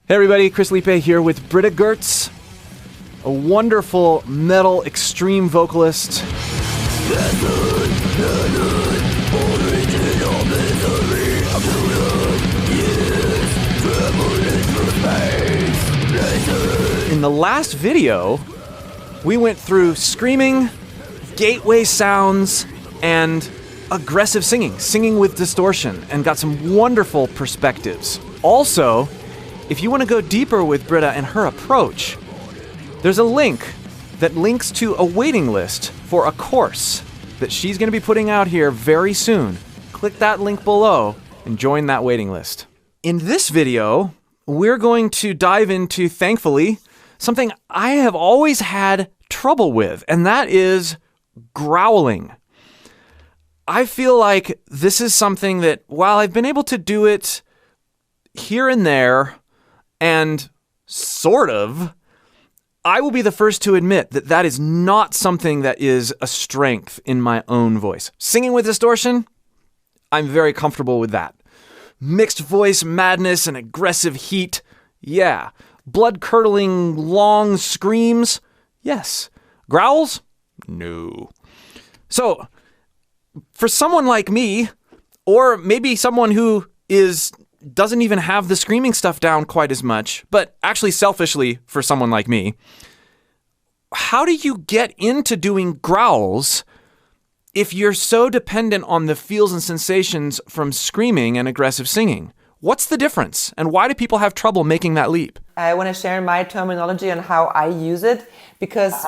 Hey everybody, Chris Liepe here with Britta Görtz, a wonderful metal extreme vocalist. In the last video, we went through screaming, gateway sounds, and aggressive singing with distortion, and got some wonderful perspectives. Also, if you want to go deeper with Britta and her approach, there's a link that links to a waiting list for a course that she's going to be putting out here very soon. Click that link below and join that waiting list. In this video, we're going to dive into, thankfully, something I have always had trouble with, and that is growling. I feel like this is something that, while I've been able to do it here and there, and sort of, I will be the first to admit that that is not something that is a strength in my own voice. Singing with distortion, I'm very comfortable with that. Mixed voice madness and aggressive heat, yeah. Blood-curdling long screams, yes. Growls? No. So, for someone like me, or maybe someone who doesn't even have the screaming stuff down quite as much, but actually selfishly for someone like me, how do you get into doing growls if you're so dependent on the feels and sensations from screaming and aggressive singing? What's the difference, and why do people have trouble making that leap? I want to share my terminology and how I use it, because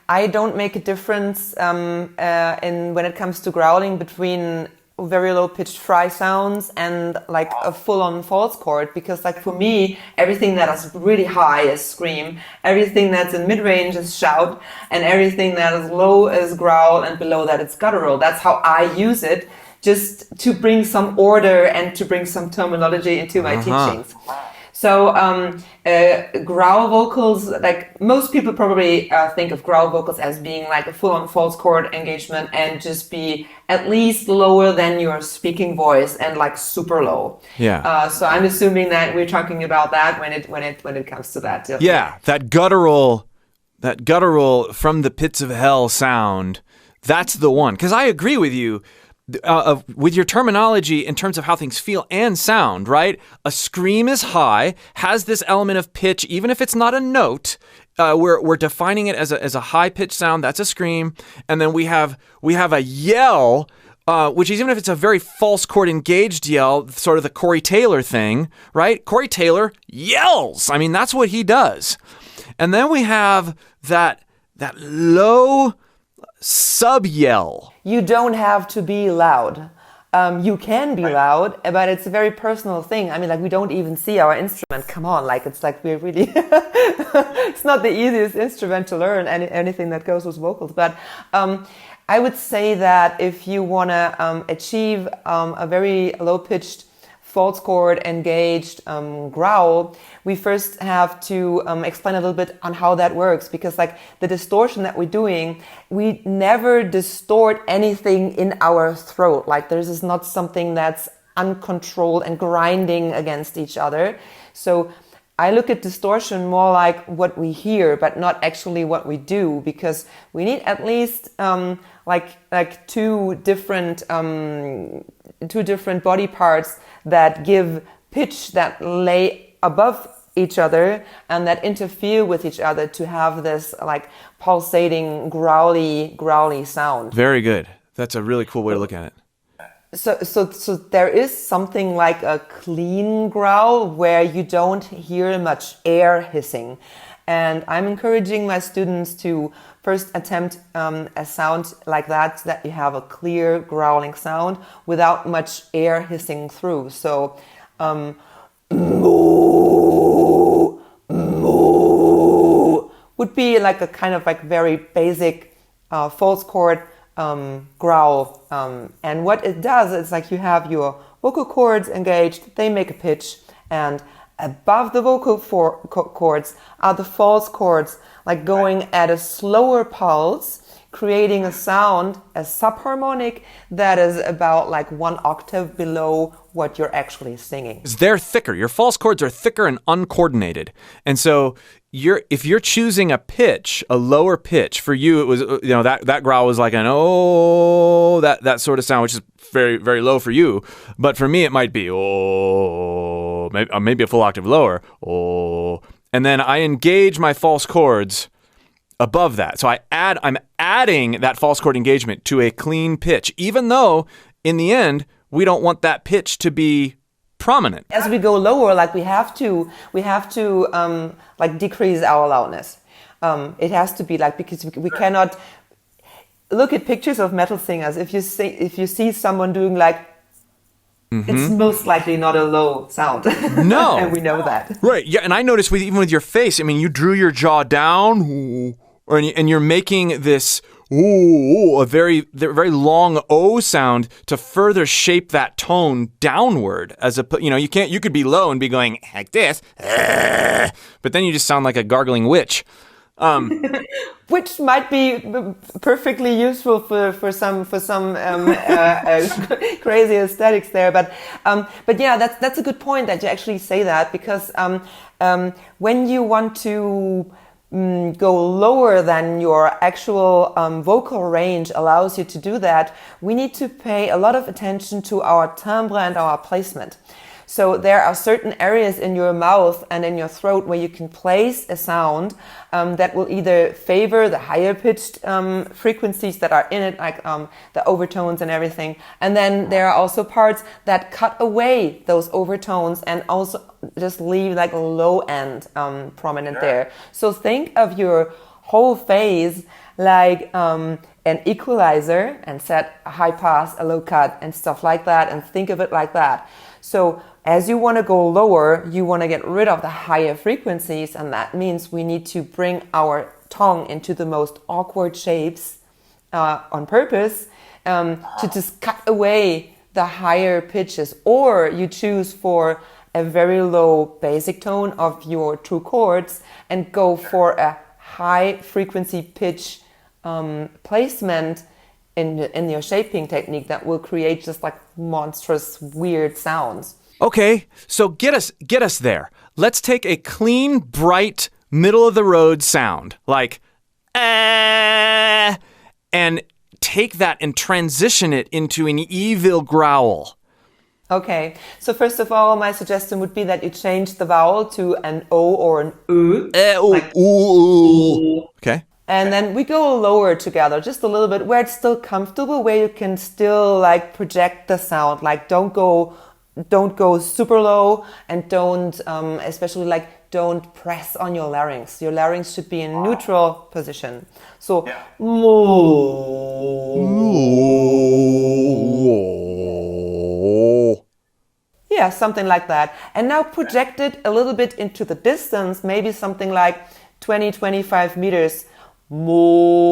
I don't make a difference when it comes to growling between very low pitched fry sounds and like a full-on false chord, because like for me, everything that is really high is scream, everything that's in mid-range is shout, and everything that is low is growl, and below that it's guttural. That's how I use it, just to bring some order and to bring some terminology into my teachings. So growl vocals, like most people probably think of growl vocals as being like a full-on false chord engagement and just be at least lower than your speaking voice and like super low. Yeah. So I'm assuming that we're talking about that when it comes to that. Yeah, that guttural from the pits of hell sound. That's the one. Because I agree with you. With your terminology in terms of how things feel and sound, right? A scream is high, has this element of pitch, even if it's not a note. We're defining it as a high pitch sound. That's a scream, and then we have a yell, which is, even if it's a very false chord engaged yell, sort of the Corey Taylor thing, right? Corey Taylor yells. I mean, that's what he does. And then we have that low sub yell. You don't have to be loud. You can be loud, but it's a very personal thing. I mean, like, we don't even see our instrument. Come on, like, it's like we're really... It's not the easiest instrument to learn, anything that goes with vocals. But I would say that if you want to achieve a very low-pitched false chord engaged growl, we first have to explain a little bit on how that works, because like the distortion that we're doing, we never distort anything in our throat. Like this is not something that's uncontrolled and grinding against each other. So I look at distortion more like what we hear, but not actually what we do, because we need at least like two different body parts that give pitch, that lay above each other and that interfere with each other to have this like pulsating, growly sound. Very good. That's a really cool way to look at it. So there is something like a clean growl where you don't hear much air hissing. And I'm encouraging my students to first attempt a sound like that you have a clear growling sound without much air hissing through. So, moo, moo, would be like a kind of like very basic false chord growl. And what it does is like you have your vocal cords engaged, they make a pitch, and above the vocal cords are the false chords, like going at a slower pulse, creating a sound, a subharmonic that is about like 1 octave below what you're actually singing. They're thicker. Your false chords are thicker and uncoordinated. And so if you're choosing a pitch, a lower pitch, for you it was, that growl was like an that sort of sound, which is very, very low for you. But for me it might be maybe a full octave lower. And then I engage my false chords above that. So I'm adding that false chord engagement to a clean pitch, even though in the end we don't want that pitch to be prominent. As we go lower, like we have to like decrease our loudness. It has to be like, because we cannot look at pictures of metal singers. If you see someone doing like, it's most likely not a low sound. No. And we know that. Right. Yeah. And I noticed even with your face, I mean, you drew your jaw down, and you're making this a very, very long O sound to further shape that tone downward. You could be low and be going like this, but then you just sound like a gargling witch. Which might be perfectly useful for some crazy aesthetics there, but yeah, that's a good point that you actually say that, because when you want to go lower than your actual vocal range allows you to do that, we need to pay a lot of attention to our timbre and our placement. So there are certain areas in your mouth and in your throat where you can place a sound that will either favor the higher pitched frequencies that are in it, like the overtones and everything. And then there are also parts that cut away those overtones and also just leave like a low end prominent there. So think of your whole face like an equalizer, and set a high pass, a low cut, and stuff like that, and think of it like that. So as you want to go lower, you want to get rid of the higher frequencies, and that means we need to bring our tongue into the most awkward shapes on purpose to just cut away the higher pitches. Or you choose for a very low basic tone of your true chords and go for a high frequency pitch placement in your shaping technique that will create just like monstrous weird sounds. Okay, so get us there. Let's take a clean, bright, middle of the road sound, like and take that and transition it into an evil growl. Okay, so first of all, my suggestion would be that you change the vowel to an O or an U. Okay. And then we go lower together, just a little bit, where it's still comfortable, where you can still like project the sound. Like don't go super low, and don't don't press on your larynx. Your larynx should be in neutral position. So yeah, something like that. And now project it a little bit into the distance, maybe something like 20-25 meters. Mo.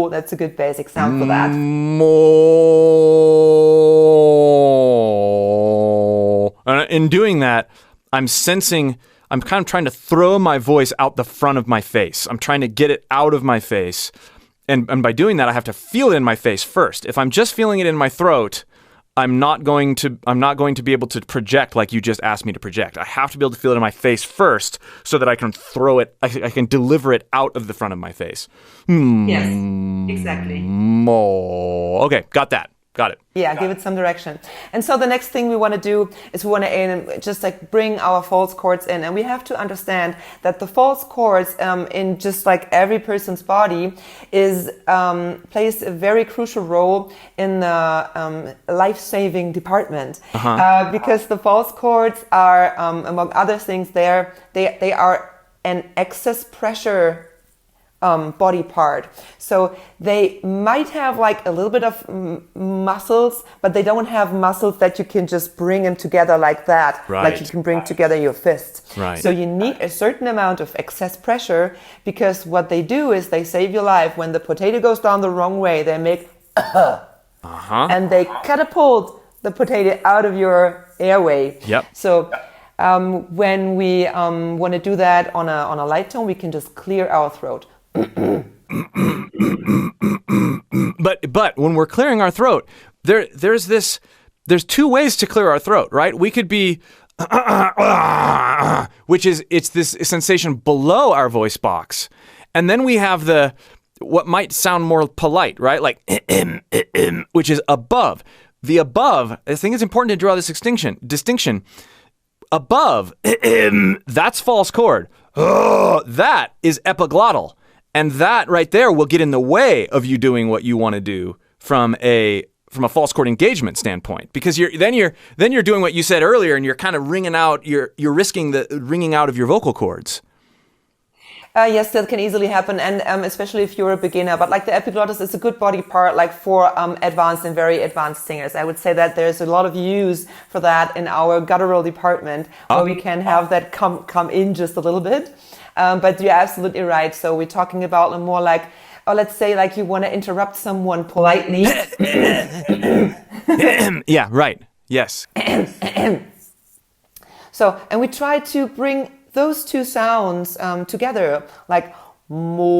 That's a good basic sound for that. Mo. And in doing that, I'm kind of trying to throw my voice out the front of my face. I'm trying to get it out of my face. And by doing that, I have to feel it in my face first. If I'm just feeling it in my throat, I'm not going to be able to project like you just asked me to project. I have to be able to feel it in my face first so that I can throw it, I can deliver it out of the front of my face. Yes, exactly. Okay, got that. Got it. Yeah, give it some direction. And so the next thing we want to do is we want to just like bring our false chords in. And we have to understand that the false chords in just like every person's body plays a very crucial role in the life-saving department. Because the false chords are, among other things, they are an excess pressure body part. So they might have like a little bit of muscles, but they don't have muscles that you can just bring them together like that, like you can bring together your fists. Right. So you need a certain amount of excess pressure, because what they do is they save your life. When the potato goes down the wrong way, they make and they catapult the potato out of your airway. Yep. So when we want to do that on a light tone, we can just clear our throat. But when we're clearing our throat, there's two ways to clear our throat, right? We could be which is it's this sensation below our voice box. And then we have what might sound more polite, right? Like which is above. The above, I think it's important to draw this distinction. Above, that's false chord. That is epiglottal. And that right there will get in the way of you doing what you want to do from a false chord engagement standpoint, because you're doing what you said earlier, and you're kind of ringing out. You're risking the ringing out of your vocal cords. Yes, that can easily happen, and especially if you're a beginner. But like the epiglottis is a good body part, like for advanced and very advanced singers. I would say that there's a lot of use for that in our guttural department, where we can have that come in just a little bit. But you're absolutely right. So we're talking about more like, let's say like you want to interrupt someone politely. Yeah, right. Yes. So, and we try to bring those two sounds together, like mo,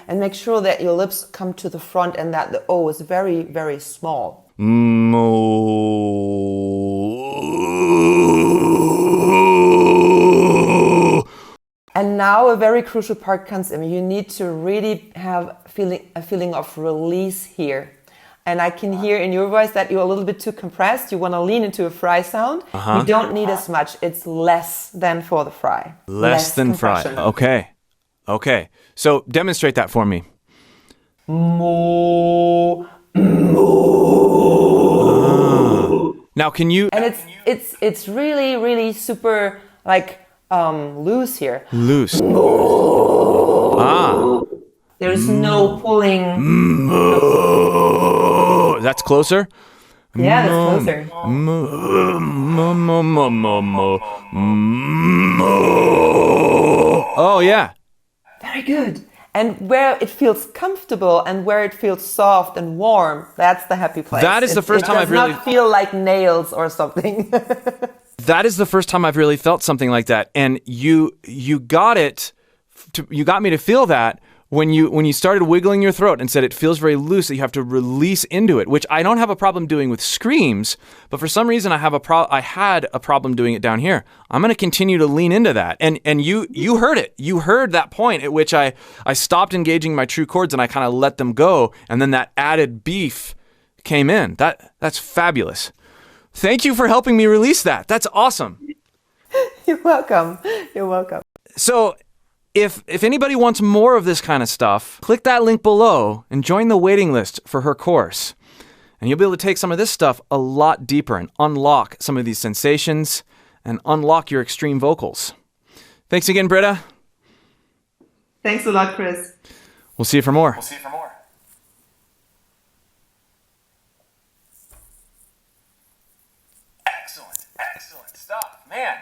and make sure that your lips come to the front and that the O is very, very small. Mo. And now a very crucial part comes in. You need to really have a feeling of release here. And I can hear in your voice that you're a little bit too compressed. You want to lean into a fry sound. You don't need as much. It's less than for the fry. Less than fry. Okay. So demonstrate that for me. Mo. Now can you? And it's really, really super like loose here. Loose. There's no pulling. That's closer? Yeah, that's closer. Oh, yeah. Very good. And where it feels comfortable and where it feels soft and warm, that's the happy place. That is the first time I've really... It does not feel like nails or something. That is the first time I've really felt something like that. And you got me to feel that when you started wiggling your throat and said it feels very loose, that you have to release into it, which I don't have a problem doing with screams, but for some reason I had a problem doing it down here. I'm going to continue to lean into that. And you heard it. You heard that point at which I stopped engaging my true chords and I kind of let them go, and then that added beef came in. That's fabulous. Thank you for helping me release that. That's awesome. You're welcome. You're welcome. So if anybody wants more of this kind of stuff, click that link below and join the waiting list for her course. And you'll be able to take some of this stuff a lot deeper and unlock some of these sensations and unlock your extreme vocals. Thanks again, Britta. Thanks a lot, Chris. We'll see you for more. Excellent stuff, man.